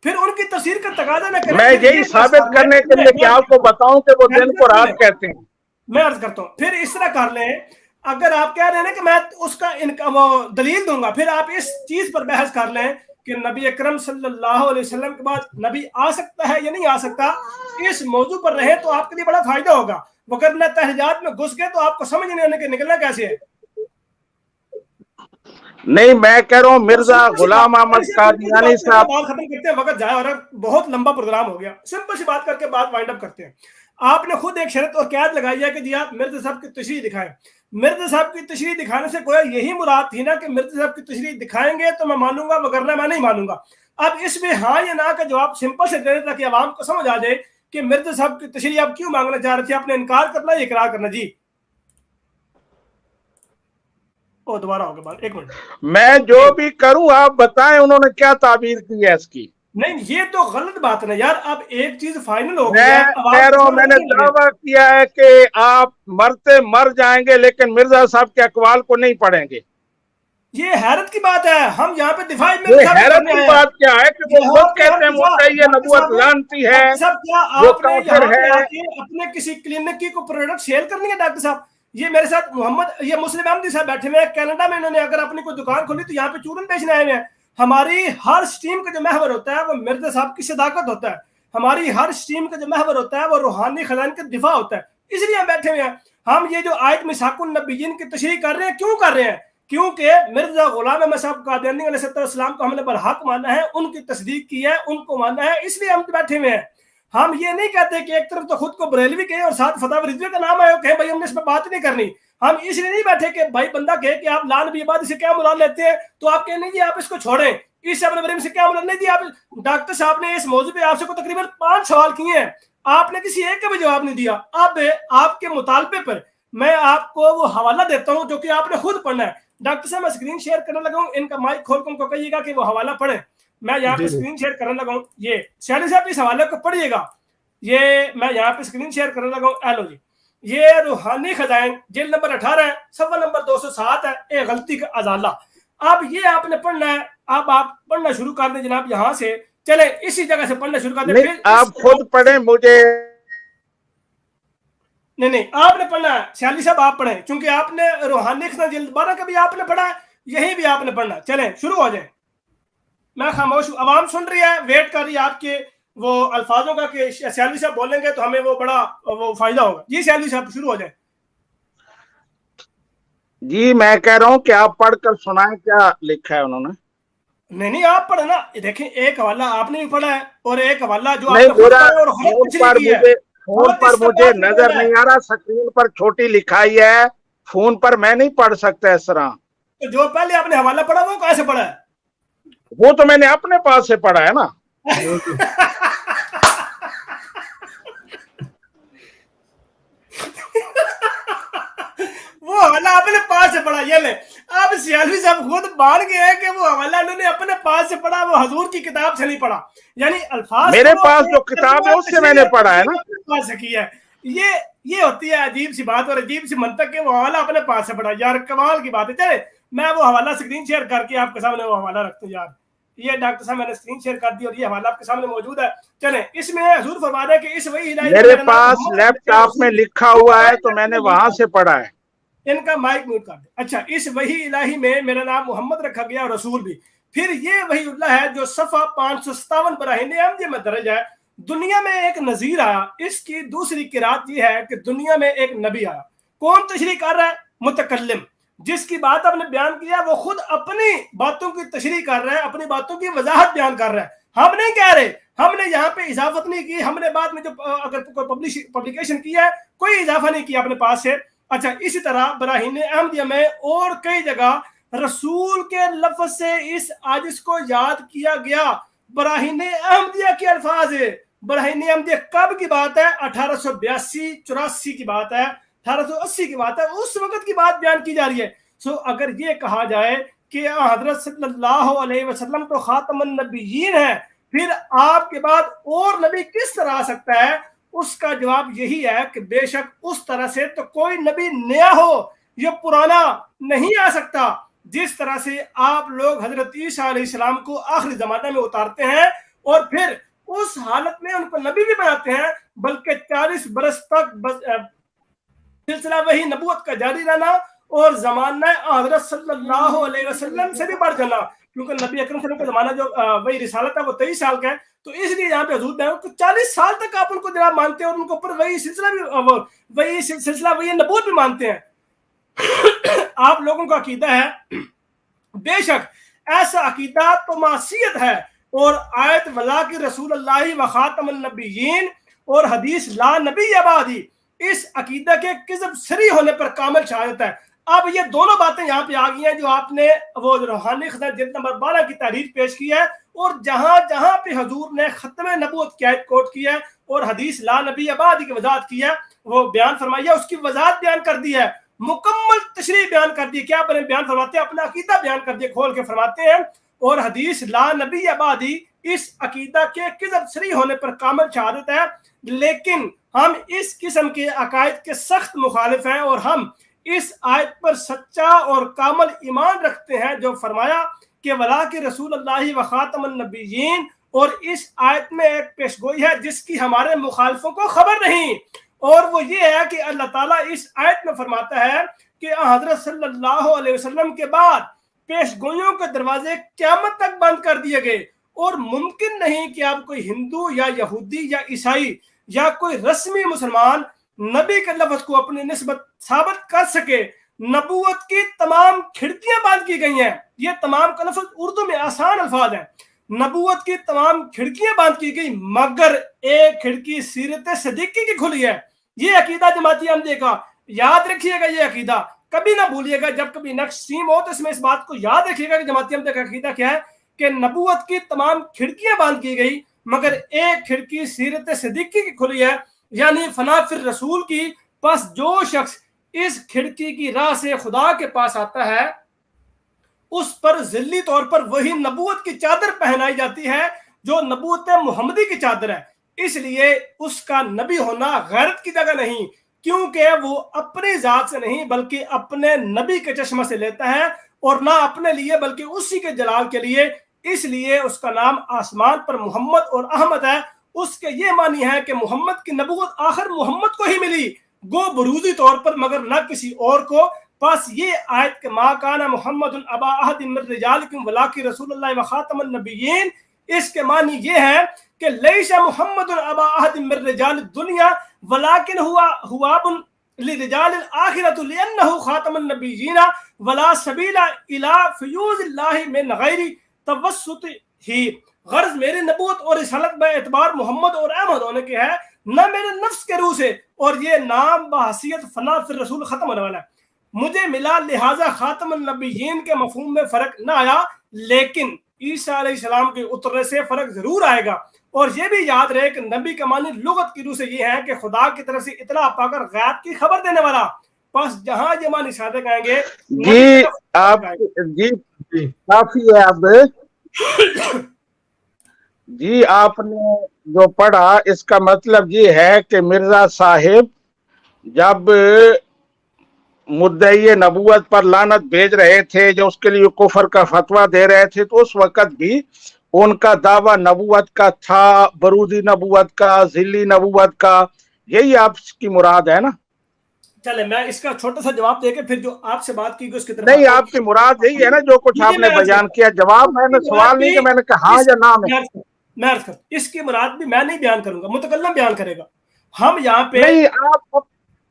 پھر ان کی تفسیر کا تقاضا نہ کریں. میں یہی ثابت کرنے کے لیے کہ آپ کو بتاؤں کہ وہ دن کو رات کہتے ہیں. میں عرض کرتا ہوں پھر اس طرح کر لیں. اگر آپ کہہ رہے ہیں کہ میں اس کا دلیل دوں گا، پھر آپ اس چیز پر بحث کر لیں کہ نبی اکرم صلی اللہ علیہ وسلم کے بعد نبی آ سکتا ہے یا نہیں آ سکتا. اس موضوع پر رہے تو آپ کے لیے بڑا فائدہ ہوگا. وگرنہ تحریات میں گھس گئے تو آپ کو سمجھ نہیں آنے کے نکلنا کیسے ہے. نہیں میں کہہ رہا ہوں مرزا غلام احمد قادیانی صاحب. بات ختم کرتے ہیں, وقت ضائع ہو رہا ہے, بہت لمبا پروگرام ہو گیا, سمپل سی بات کر کے بات وائنڈ اپ کرتے ہیں. آپ نے خود ایک شرط اور قید لگائی ہے کہ جی آپ مرزا صاحب کی تشریح دکھائیں. مرزا صاحب کی تشریح دکھانے سے کوئی یہی مراد تھی نا کہ مرزا صاحب کی تشریح دکھائیں گے تو میں مانوں گا, وگرنہ میں نہیں مانوں گا. اب اس میں ہاں یا نہ کا جواب سمپل سے دینے تاکہ عوام کو سمجھ آ جائے کہ مرزا صاحب کی تشریح آپ کیوں مانگنا چاہ رہے تھے, آپ نے انکار کرنا یا اقرار کرنا. جی دوبارہ ہوگا بات, ایک منٹ. میں جو بھی کروں آپ بتائیں انہوں نے کیا تعبیر کی ہے اس کی. نہیں یہ تو غلط بات ہے یار. اب ایک چیز فائنل ہو گئی میں ہے, کہہ رہا ہوں میں نے دعویٰ کیا ہے کہ آپ مرتے مر جائیں گے لیکن مرزا صاحب کے اقوال کو نہیں پڑھیں گے. یہ حیرت کی بات ہے. ہم یہاں پہ دفاع حیرت کی بات کیا ہے کہ وہ خود کہتے ہیں مدعی نبوت لعنتی ہے, وہ کافر ہے. اپنے کسی کلینک کی کو پروڈکٹ سیل کرنی ہے ڈاکٹر صاحب. یہ میرے ساتھ محمد یہ مسلم احمدی صاحب بیٹھے ہوئے ہیں کینیڈا میں, انہوں نے اگر اپنی کوئی دکان کھولی تو یہاں پہ چورن بیچنے آئے ہوئے ہیں. ہماری ہر سٹریم کا جو محور ہوتا ہے وہ مرزا صاحب کی صداقت ہوتا ہے. ہماری ہر سٹریم کا جو محور ہوتا ہے وہ روحانی خزانے کا دفاع ہوتا ہے. اس لیے ہم بیٹھے ہوئے ہیں. ہم یہ جو آیت مساق النبیین کی تشریح کر رہے ہیں, کیوں کر رہے ہیں؟ کیونکہ مرزا غلام احمد صاحب قادیانی علیہ السلام کو ہم نے برحق مانا ہے, ان کی تصدیق کی ہے, ان کو مانا ہے, اس لیے ہم بیٹھے ہوئے ہیں. ہم یہ نہیں کہتے کہ ایک طرف تو خود کو بریلوی کہیں اور ساتھ فتح رضوی کا نام آئے کہیں بھائی ہم نے اس پہ بات نہیں کرنی. ہم اس لیے نہیں بیٹھے کہ بھائی بندہ کہے کہ آپ لال نبی عبادی سے کیا مراد لیتے ہیں تو آپ کہیں نہیں جی آپ اس کو چھوڑیں, اس ابن مریم سے کیا مراد نہیں جی آپ. ڈاکٹر صاحب نے اس موضوع پہ آپ سے کو تقریباً 5 سوال کیے ہیں, آپ نے کسی ایک کا بھی جواب نہیں دیا. اب آپ کے مطالبے پر میں آپ کو وہ حوالہ دیتا ہوں جو کہ آپ نے خود پڑھنا ہے. ڈاکٹر صاحب میں اسکرین شیئر کرنے لگا ہوں, ان کا مائک کھول کر ان کو کہیے گا کہ وہ حوالہ پڑھیں. میں یہاں پہ اسکرین شیئر کرنے لگا ہوں, یہ سیالی صاحب اس حوالے کو پڑھیے گا. یہ میں یہاں پہ اسکرین شیئر کرنے لگا ہوں. ایلو جی, یہ روحانی خزائن جلد نمبر 18 ہے, صفحہ نمبر 207 ہے, ایک غلطی کا ازالہ. اب یہ آپ نے پڑھنا ہے. اب آپ پڑھنا شروع کر دیں جناب یہاں سے, چلے اسی جگہ سے پڑھنا شروع کر دیں. آپ خود پڑھیں, مجھے نہیں آپ نے پڑھنا ہے. سیالی صاحب آپ پڑھیں, چونکہ آپ نے روحانی خزائن جلد 12 کا بھی آپ نے پڑھا ہے, یہی بھی آپ نے پڑھنا. چلیں شروع ہو جائیں. میں خاموش ہوں, عوام سن رہی ہے, ویٹ کر رہی ہے آپ کے وہ الفاظوں کا کہ سیالی صاحب بولیں گے تو ہمیں وہ بڑا وہ فائدہ ہوگا. جی سیالی صاحب شروع ہو جائیں. جی میں کہہ رہا ہوں کہ آپ پڑھ کر سنائیں کیا لکھا ہے انہوں نے. نہیں آپ پڑھیں نا. دیکھیں ایک حوالہ آپ نے بھی پڑھا ہے اور ایک حوالہ جو آپ نے خود پڑھا ہے اور خود تشریح کی ہے. فون پر مجھے نظر نہیں آ رہا, سکرین پر چھوٹی لکھائی ہے, فون پر میں نہیں پڑھ سکتا اس طرح. تو جو پہلے آپ نے حوالہ پڑھا وہ کیسے پڑھا ہے؟ وہ تو میں نے اپنے پاس سے پڑھا ہے نا. وہ حوالہ اپنے پاس سے پڑھا. یہ لے آپ سیالوی صاحب خود مان گئے ہیں کہ وہ حوالہ انہوں نے اپنے پاس سے پڑھا, وہ حضور کی کتاب سے نہیں پڑھا. یعنی الفاظ میرے پاس جو کتاب ہے اس سے میں نے پڑھا ہے نا. پاس سے کی ہے. یہ ہوتی ہے عجیب سی بات اور عجیب سی منطق کہ وہ حوالہ اپنے پاس سے پڑھا. یار کمال کی بات ہے. چلے میں وہ حوالہ اسکرین شیئر کر کے آپ کے سامنے وہ حوالہ رکھتا ہوں. یار یہ ڈاکٹر صاحب میں نے اسکرین شیئر کر دی اور یہ حوالہ آپ کے سامنے موجود ہے. چلیں اس میں حضور فرما دے کہ اس وحی الہی میرے پاس لیپ ٹاپ میں لکھا ہوا ہے تو میں نے وہاں سے پڑھا ہے. ان کا مائک میوٹ کر دیں. اچھا, اس وحی الہی میں میرا نام محمد رکھا گیا اور رسول بھی. پھر یہ وحی اللہ ہے جو صفحہ 557 براہین احمدیہ میں درج ہے. دنیا میں ایک نذیر آیا. اس کی دوسری قرات یہ ہے کہ دنیا میں ایک نبی آیا. کون تشریح کر رہا ہے؟ متکلم. جس کی بات آپ نے بیان کیا وہ خود اپنی باتوں کی تشریح کر رہا ہے, اپنی باتوں کی وضاحت بیان کر رہا ہے. ہم نہیں کہہ رہے, ہم نے یہاں پہ اضافت نہیں کی. ہم نے بعد میں جو اگر کوئی پبلیکیشن کی ہے کوئی اضافہ نہیں کیا اپنے پاس سے. اچھا, اسی طرح براہین احمدیہ میں اور کئی جگہ رسول کے لفظ سے اس عاجز کو یاد کیا گیا. براہین احمدیہ کے الفاظ ہے. براہین احمدیہ کب کی بات ہے؟ 1882-84 کی بات ہے, 1880 کی بات ہے. اس وقت کی بات بیان کی جا رہی ہے. سو اگر یہ کہا جائے کہ حضرت صلی اللہ علیہ وسلم تو خاتم النبیین ہے, پھر آپ کے بعد اور نبی کس طرح آ سکتا ہے؟ اس کا جواب یہی ہے کہ بے شک اس طرح سے تو کوئی نبی نیا ہو, یہ پرانا نہیں آ سکتا. جس طرح سے آپ لوگ حضرت عیسیٰ علیہ السلام کو آخری زمانہ میں اتارتے ہیں اور پھر اس حالت میں ان کو نبی بھی بناتے ہیں, بلکہ 40 برس تک سلسلہ وہی نبوت کا جاری رہنا اور زمانہ حضرت صلی اللہ علیہ وسلم سے بھی بڑھ جانا, کیونکہ نبی اکرم صلی اللہ علیہ وسلم کا زمانہ جو وہی رسالت ہے وہ 23 سال کا ہے. تو اس لیے یہاں پہ حضور بیان کہ 40 سال تک آپ ان کو جناب مانتے ہیں اور ان کو اوپر وہی سلسلہ وہی نبوت بھی مانتے ہیں. آپ لوگوں کا عقیدہ ہے بے شک ایسا عقیدہ تو معصیت ہے، اور آیت ولا کی رسول اللہ و خاتم النبیین اور حدیث لا نبی بعدی اس عقیدہ کے کذب سری ہونے پر کامل شہادت ہے۔ اب یہ دونوں باتیں یہاں پہ آ گئی ہیں جو آپ نے وہ روحانی خزانہ جلد نمبر 12 کی تحریر پیش کی ہے، اور جہاں جہاں پہ حضور نے ختم نبوت کی آیت کوٹ کی ہے اور حدیث لا نبی بعد کی وضاحت کی ہے، وہ بیان فرمائی ہے، اس کی وضاحت بیان کر دی ہے، مکمل تشریح بیان کر دی، کیا بیان فرماتے ہیں، اپنا عقیدہ بیان کر دیا کھول کے فرماتے ہیں، اور حدیث لا نبی بعدی اس عقیدہ کے کذب سری ہونے پر کامل شہادت ہے، لیکن ہم اس قسم کے عقائد کے سخت مخالف ہیں، اور ہم اس آیت پر سچا اور کامل ایمان رکھتے ہیں جو فرمایا کہ ولا کے رسول اللہ و خاتم النبیین، اور اس آیت میں ایک پیشگوئی ہے جس کی ہمارے مخالفوں کو خبر نہیں، اور وہ یہ ہے کہ اللہ تعالیٰ اس آیت میں فرماتا ہے کہ حضرت صلی اللہ علیہ وسلم کے بعد پیشگوئیوں کے دروازے قیامت تک بند کر دیے گئے، اور ممکن نہیں کہ آپ کوئی ہندو یا یہودی یا عیسائی یا کوئی رسمی مسلمان نبی کے لفظ کو اپنی نسبت ثابت کر سکے۔ نبوت کی تمام کھڑکیاں بند کی گئی ہیں، یہ تمام کا لفظ اردو میں آسان الفاظ ہیں، نبوت کی تمام کھڑکیاں بند کی گئی مگر ایک کھڑکی سیرت صدیقی کی کھلی ہے۔ یہ عقیدہ جماعتی احمدیہ کا یاد رکھیے گا، یہ عقیدہ کبھی نہ بھولیے گا، جب کبھی نقش سیم ہو تو اس میں اس بات کو یاد رکھیے گا کہ جماعتی احمدیہ کا عقیدہ کیا ہے کہ نبوت کی تمام کھڑکیاں بند کی گئی مگر ایک کھڑکی سیرت صدیقی کی کھلی ہے، یعنی فنا فی الرسول کی۔ پس جو شخص اس کھڑکی کی راہ سے خدا کے پاس آتا ہے اس پر ذلی طور پر وہی نبوت کی چادر پہنائی جاتی ہے جو نبوت محمدی کی چادر ہے، اس لیے اس کا نبی ہونا غیرت کی جگہ نہیں، کیونکہ وہ اپنی ذات سے نہیں بلکہ اپنے نبی کے چشمہ سے لیتا ہے، اور نہ اپنے لیے بلکہ اسی کے جلال کے لیے، اس لیے اس کا نام آسمان پر محمد اور احمد ہے۔ اس کے یہ معنی ہے کہ محمد کی نبوت آخر محمد کو ہی ملی، گو بروزی طور پر مگر نہ کسی اور کو۔ پس یہ آیت کہ ما کان محمد ابا احد من رجالکم ولکن رسول اللہ و خاتم النبیین، اس کے معنی یہ ہے کہ لیس محمد ابا احد من رجال الدنیا ولکن هو اب لرجال الاخرۃ لانه خاتم النبیین ولا سبیل الی فیوض اللہ من غیر توسط ہی۔ غرض میری نبوت اور رسالت بے اعتبار محمد اور احمد ہونے کے ہے، نہ میرے نفس کے روح سے، اور یہ نام بحیثیت فنا فی الرسول ختم ہونے والا ہے، مجھے ملا، لہٰذا خاتم النبیین کے مفہوم میں فرق نہ آیا، لیکن عیسیٰ علیہ السلام کے اترنے سے فرق ضرور آئے گا۔ اور یہ بھی یاد رہے کہ نبی کا معنی لغت کی روح سے یہ ہے کہ خدا کی طرف سے اطلاع پا کر غیب کی خبر دینے والا۔ پس جہاں یہ معنی صادق آئیں گے جی آپ جی کافی ہے اب جی آپ نے جو پڑھا اس کا مطلب یہ ہے کہ مرزا صاحب جب مدعی نبوت پر لعنت بھیج رہے تھے، جو اس کے لیے کفر کا فتویٰ دے رہے تھے، تو اس وقت بھی ان کا دعویٰ نبوت کا تھا، بروزی نبوت کا، ذلی نبوت کا، یہی آپ کی مراد ہے نا؟ چلے میں اس کا چھوٹا سا جواب دے کے پھر جو آپ سے بات کی گئی اس کی طرف نہیں، آپ کی مراد یہی ہے نا جو کچھ آپ نے بیان کیا؟ جواب میں نے سوال نہیں کہ میں نے کہا ہاں یا نہ میں اس کی مراد بھی میں نہیں بیان کروں گا، متکلم بیان کرے گا۔ ہم یہاں پہ نہیں،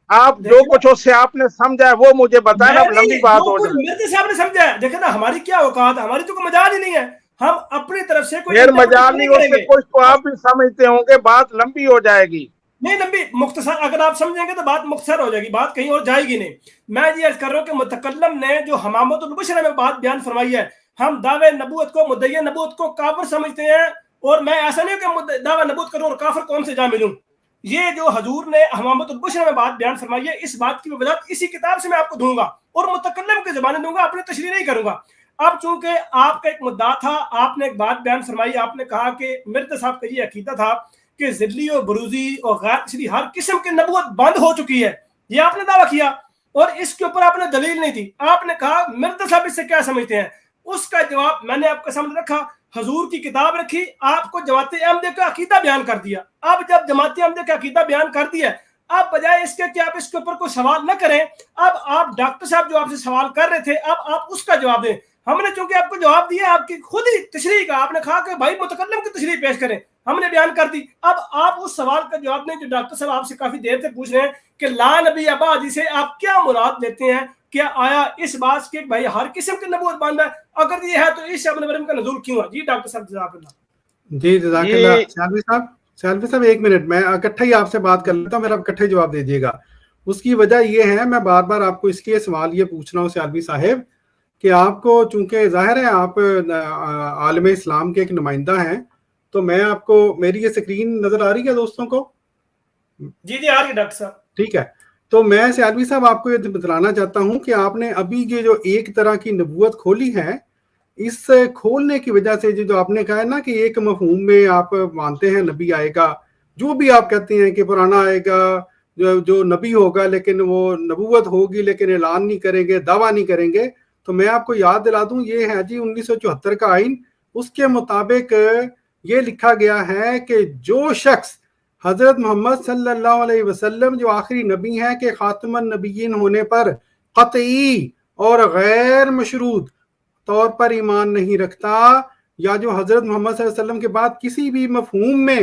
آپ جو کچھ اس سے آپ نے سمجھا ہے وہ مجھے بتانا، لمبی بات ہو جائے۔ مرزا صاحب نے سمجھا ہے، دیکھیں نا ہماری کیا اوقات، ہماری تو کوئی مجال ہی نہیں ہے، ہم اپنی طرف سے کوئی مجال نہیں، اس سے کچھ تو آپ بھی سمجھتے ہوں گے، بات لمبی ہو جائے گی۔ نہیں لمبی، مختصر اگر آپ سمجھیں گے تو بات مختصر ہو جائے گی، بات کہیں اور جائے گی نہیں۔ میں یہ عرض کر رہا ہوں کہ متکلم نے جو حمامت البشرہ میں بات بیان فرمائی ہے، ہم دعوے نبوت کو، مدعی نبوت کو کافر سمجھتے ہیں، اور میں ایسا نہیں کہ دعوی نبوت کروں اور کافر کون سے جا ملوں۔ یہ جو حضور نے حمامت البشرہ میں بات بیان فرمائی ہے، اس بات کی وضاحت اسی کتاب سے میں آپ کو دوں گا اور متکلم کی زبانیں دوں گا، اپنی تشریح نہیں کروں گا۔ اب چونکہ آپ کا ایک مدعا تھا، آپ نے ایک بات بیان فرمائی، آپ نے کہا کہ مرزا صاحب کا یہ عقیدہ تھا کہ ذلی اور بروزی اور غیر تشریح ہر قسم کی نبوت بند ہو چکی ہے، یہ آپ نے دعویٰ کیا، اور اس کے اوپر آپ نے دلیل نہیں تھی۔ آپ نے کہا مرزا صاحب اس سے کیا سمجھتے ہیں؟ اس کا جواب میں نے آپ کے سامنے رکھا، حضور کی کتاب رکھی، آپ کو جماعت احمدیہ کا عقیدہ بیان کر دیا۔ اب جب جماعت احمدیہ کا عقیدہ بیان کر دیا، اب بجائے اس کے کہ آپ اس کے اوپر کوئی سوال نہ کریں، اب آپ ڈاکٹر صاحب جو آپ سے سوال کر رہے تھے، اب آپ اس کا جواب دیں۔ ہم نے چونکہ آپ کو جواب دیا، آپ کی خود ہی تشریح کا، آپ نے کہا کہ بھائی متکلم کی تشریح پیش کریں، ہم نے بیان کر دی۔ اب آپ اس سوال کا جواب دیں جو ڈاکٹر صاحب آپ سے کافی دیر سے پوچھ رہے ہیں کہ لا نبی بعدی سے آپ کیا مراد لیتے ہیں؟ کیا آیا اس بات کہ بھائی ہر قسم کی نبوت باندھا ہے؟ اگر یہ ہے تو عیسیٰ ابن مریم کا نزول کیوں ہے؟ جی ڈاکٹر صاحب جزاک اللہ. جی جزاک اللہ. سیالوی صاحب ایک منٹ، میں اکٹھا ہی آپ سے بات کر لیتا ہوں، میرا اکٹھا ہی جواب دیجیے گا. اس کی وجہ یہ ہے، میں بار بار آپ کو اس لیے سوال یہ پوچھ رہا ہوں سیالوی صاحب کہ آپ کو چونکہ ظاہر ہے آپ عالم اسلام کے ایک نمائندہ ہیں، تو میں آپ کو، میری یہ سکرین نظر آ رہی ہے دوستوں کو؟ جی جی آ رہی ہے ڈاکٹر صاحب. ٹھیک ہے. تو میں سیالوی صاحب آپ کو یہ بتلانا چاہتا ہوں کہ آپ نے ابھی یہ جو ایک طرح کی نبوت کھولی ہے، اس کھولنے کی وجہ سے جو آپ نے کہا ہے نا کہ ایک مفہوم میں آپ مانتے ہیں نبی آئے گا، جو بھی آپ کہتے ہیں کہ پرانا آئے گا، جو نبی ہوگا لیکن وہ نبوت ہوگی لیکن اعلان نہیں کریں گے، دعویٰ نہیں کریں گے. تو میں آپ کو یاد دلا دوں، یہ ہے جی 1974 کا آئین. اس کے مطابق یہ لکھا گیا ہے کہ جو شخص حضرت محمد صلی اللہ علیہ وسلم جو آخری نبی ہیں کہ خاتم النبیین ہونے پر قطعی اور غیر مشروط طور پر ایمان نہیں رکھتا، یا جو حضرت محمد صلی اللہ علیہ وسلم کے بعد کسی بھی مفہوم میں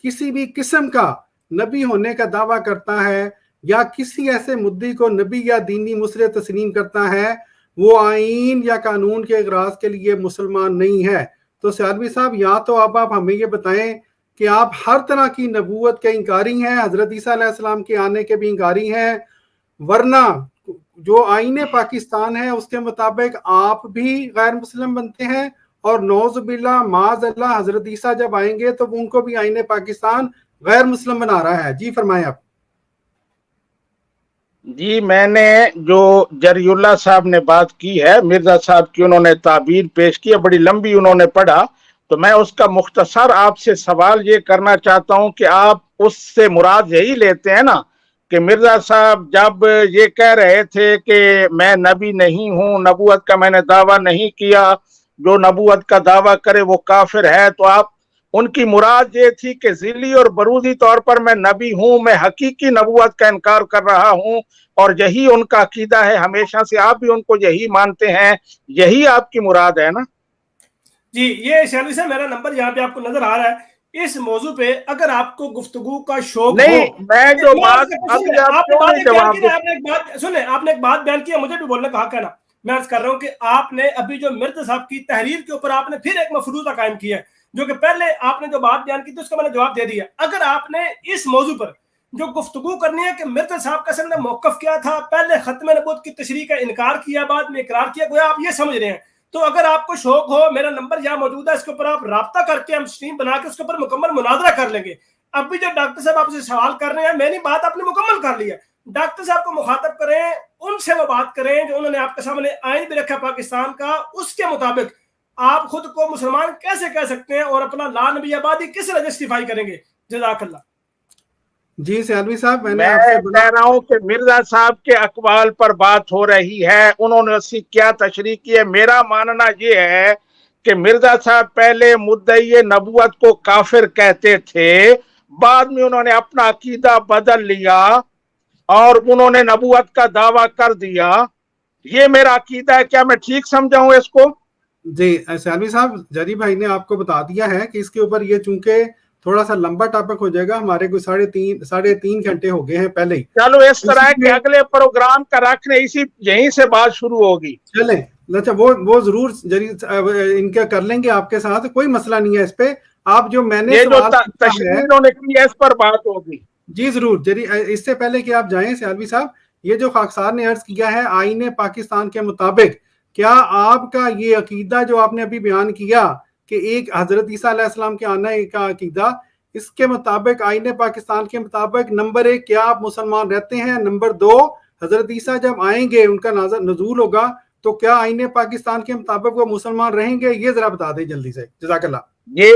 کسی بھی قسم کا نبی ہونے کا دعویٰ کرتا ہے، یا کسی ایسے مدعی کو نبی یا دینی مصر تسلیم کرتا ہے، وہ آئین یا قانون کے اغراض کے لیے مسلمان نہیں ہے. تو سیالوی صاحب، یا تو آپ ہمیں یہ بتائیں کہ آپ ہر طرح کی نبوت کے انکاری ہیں، حضرت عیسیٰ علیہ السلام کے آنے کے بھی انکاری ہیں، ورنہ جو آئین پاکستان ہے اس کے مطابق آپ بھی غیر مسلم بنتے ہیں، اور نعوذ باللہ معاذ اللہ حضرت عیسیٰ جب آئیں گے تو ان کو بھی آئین پاکستان غیر مسلم بنا رہا ہے. جی فرمائیں آپ. جی میں نے جو جری اللہ صاحب نے بات کی ہے، مرزا صاحب کی انہوں نے تعبیر پیش کی ہے، بڑی لمبی انہوں نے پڑھا، تو میں اس کا مختصر آپ سے سوال یہ کرنا چاہتا ہوں کہ آپ اس سے مراد یہی لیتے ہیں نا کہ مرزا صاحب جب یہ کہہ رہے تھے کہ میں نبی نہیں ہوں، نبوت کا میں نے دعویٰ نہیں کیا، جو نبوت کا دعویٰ کرے وہ کافر ہے، تو آپ ان کی مراد یہ تھی کہ ذیلی اور بروزی طور پر میں نبی ہوں، میں حقیقی نبوت کا انکار کر رہا ہوں، اور یہی ان کا عقیدہ ہے ہمیشہ سے، آپ بھی ان کو یہی مانتے ہیں، یہی آپ کی مراد ہے نا؟ جی یہ سیالوی صاحب میرا نمبر یہاں پہ آپ کو نظر آ رہا ہے. اس موضوع پہ اگر آپ کو گفتگو کا شوق نہیں، میں جو بات سنیں، آپ نے ایک بات بیان کیا، مجھے بھی بولنے کا حق ہے نا. میں عرض کر رہا ہوں کہ آپ نے ابھی جو مرزا صاحب کی تحریر کے اوپر آپ نے پھر ایک مفروضہ قائم کیا ہے، جو کہ پہلے آپ نے جو بات بیان کی تھی اس کا میں نے جواب دے دیا. اگر آپ نے اس موضوع پر جو گفتگو کرنی ہے کہ مرزا صاحب کا اصل میں موقف کیا تھا، پہلے ختم نبوت کی تشریح کا انکار کیا، بعد میں اقرار کیا، گویا آپ یہ سمجھ رہے ہیں، تو اگر آپ کو شوق ہو، میرا نمبر یہاں موجود ہے، اس کے اوپر آپ رابطہ کر کے ہم سٹریم بنا کے اس کے اوپر مکمل مناظرہ کر لیں گے. اب بھی جو ڈاکٹر صاحب آپ سے سوال کر رہے ہیں، میں نے بات آپ نے مکمل کر لی ہے، ڈاکٹر صاحب کو مخاطب کریں، ان سے وہ بات کریں جو انہوں نے آپ کے سامنے آئین بھی رکھا پاکستان کا، اس کے مطابق آپ خود کو مسلمان کیسے کہہ سکتے ہیں اور اپنا لا نبی آبادی کس طرح جسٹیفائی کریں گے. جزاک اللہ. جی سیالوی صاحب، میں کہہ رہا ہوں کہ مرزا صاحب کے اقوال پر بات ہو رہی ہے، انہوں نے اس کی کیا تشریح کی ہے. میرا ماننا یہ ہے کہ مرزا صاحب پہلے مدعی نبوت کو کافر کہتے تھے، بعد میں انہوں نے اپنا عقیدہ بدل لیا اور انہوں نے نبوت کا دعویٰ کر دیا. یہ میرا عقیدہ ہے، کیا میں ٹھیک سمجھاؤں اس کو؟ جی سیالوی صاحب، جری بھائی نے آپ کو بتا دیا ہے کہ اس کے اوپر یہ چونکہ تھوڑا سا لمبا ٹاپک ہو جائے گا، ہمارے کو 3.5 گھنٹے ہو گئے ہیں پہلے ہی. چلو اس طرح کہ اگلے پروگرام کا رکھنے یہیں سے بات شروع ہوگی. چلیں، اچھا وہ ضرور جری ان کا کر لیں گے آپ کے ساتھ، کوئی مسئلہ نہیں ہے اس پہ. آپ جو میں نے تشریح انہوں نے کی ہے اس پر بات ہوگی. جی ضرور جری. اس سے پہلے کہ آپ جائیں سیالوی صاحب، یہ جو خاکسار نے عرض کیا ہے آئین پاکستان کے مطابق، کیا آپ کا یہ عقیدہ جو آپ نے ابھی بیان کیا کہ ایک حضرت عیسیٰ علیہ السلام کے آنے کا عقیدہ، اس کے مطابق آئین پاکستان کے مطابق نمبر 1 کیا آپ مسلمان رہتے ہیں؟ نمبر 2 حضرت عیسیٰ جب آئیں گے، ان کا نزول ہوگا، تو کیا آئین پاکستان کے مطابق وہ مسلمان رہیں گے؟ یہ ذرا بتا دیں جلدی سے. جزاک اللہ. یہ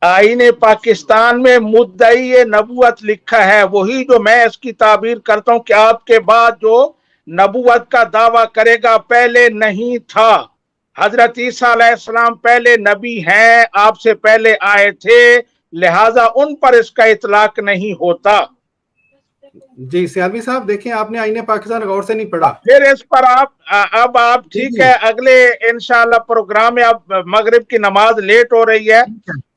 آئین پاکستان میں مدعی نبوت لکھا ہے، وہی جو میں اس کی تعبیر کرتا ہوں کہ آپ کے بعد جو نبوت کا دعویٰ کرے گا پہلے نہیں تھا. حضرت عیسیٰ علیہ السلام پہلے نبی ہیں، آپ سے پہلے آئے تھے، لہٰذا ان پر اس کا اطلاق نہیں ہوتا. جی سیالوی صاحب دیکھیں، آپ نے آئین پاکستان غور سے نہیں پڑھا. پھر اس پر اب آپ ٹھیک ہے، اگلے انشاءاللہ پروگرام میں اب مغرب کی نماز لیٹ ہو رہی ہے،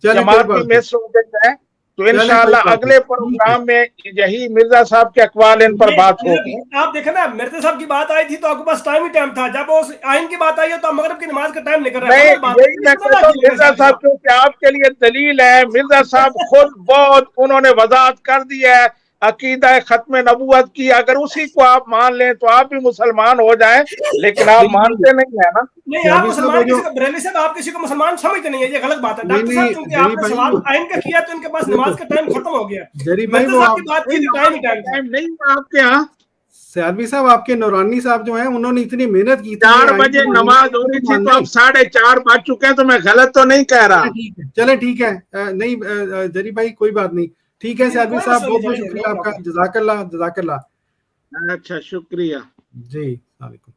جماعت بھی مس ہو گئی ہے، تو انشاءاللہ اگلے پروگرام میں یہی مرزا صاحب کے اقوال ان پر بات ہوگی. آپ دیکھیں نا مرزا صاحب کی بات آئی تھی تو آپ کے پاس ٹائم ہی ٹائم تھا, جب اس آئین کی بات آئی ہے تو آپ مغرب کی نماز کا ٹائم نہیں کر رہے ہیں. مرزا صاحب کیونکہ آپ کے لیے دلیل ہے, مرزا صاحب خود بہت انہوں نے وضاحت کر دی ہے عقیدہ ختم نبوت کی, اگر اسی کو آپ مان لیں تو آپ بھی مسلمان ہو جائیں, لیکن آپ مانتے نہیں ہیں نا. نہیں, آپ مسلمان کسی کو بریلی صاحب آپ کسی کو مسلمان سمجھتے نہیں ہے, یہ غلط بات ہے. ڈاکٹر صاحب چونکہ آپ نے سوال آئین کا کیا تو ان کے پاس نماز کا ٹائم ختم ہو گیا. مرزا صاحب کی بات کی ٹائم نہیں آپ کے یہاں سیالوی صاحب آپ کے نورانی صاحب جو ہیں انہوں نے اتنی محنت کی, 4 بجے نماز ہونی تھی تو اب 4:30 بج چکے ہیں, تو میں غلط تو نہیں کہہ رہا. چلے ٹھیک ہے, نہیں جری بھائی کوئی بات نہیں, ٹھیک ہے سیالوی صاحب بہت بہت شکریہ آپ کا, جزاک اللہ جزاک اللہ. اچھا شکریہ جی, السلام علیکم.